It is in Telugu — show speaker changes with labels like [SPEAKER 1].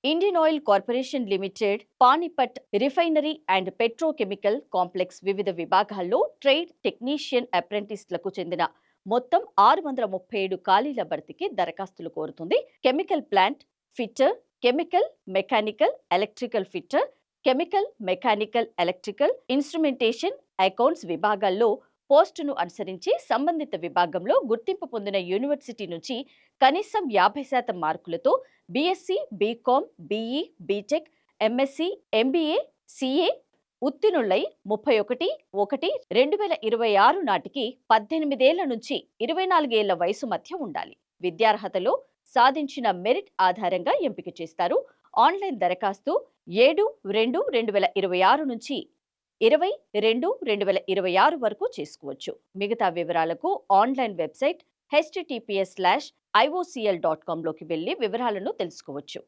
[SPEAKER 1] Indian oil corporation limited, Panipat refinery and petrochemical complex వివిధ విభాగాల్లో ట్రేడ్ టెక్నీషియన్ అప్రెంటిస్లకు చెందిన మొత్తం 637 ఖాళీల భర్తీకి దరఖాస్తులు కోరుతుంది. Chemical plant fitter, chemical mechanical electrical fitter, chemical mechanical electrical instrumentation accounts విభాగాల్లో పోస్టును అనుసరించి సంబంధిత విభాగంలో గుర్తింపు పొందిన యూనివర్సిటీ నుంచి కనీసం 50% మార్కులతో BSc, BCom, BE, BTech, MSc, MBA, CA ఉత్తీర్ణులై 31/1/2026 నాటికి 18 ఏళ్ల నుంచి 24 ఏళ్ల వయసు మధ్య ఉండాలి. విద్యార్హతలో సాధించిన మెరిట్ ఆధారంగా ఎంపిక చేస్తారు. ఆన్లైన్ దరఖాస్తు 7/2/2026 నుంచి 20/2/2026 వరకు చేసుకోవచ్చు. మిగతా వివరాలకు ఆన్లైన్ వెబ్సైట్ https:/iocl.com లోకి వెళ్లి వివరాలను తెలుసుకోవచ్చు.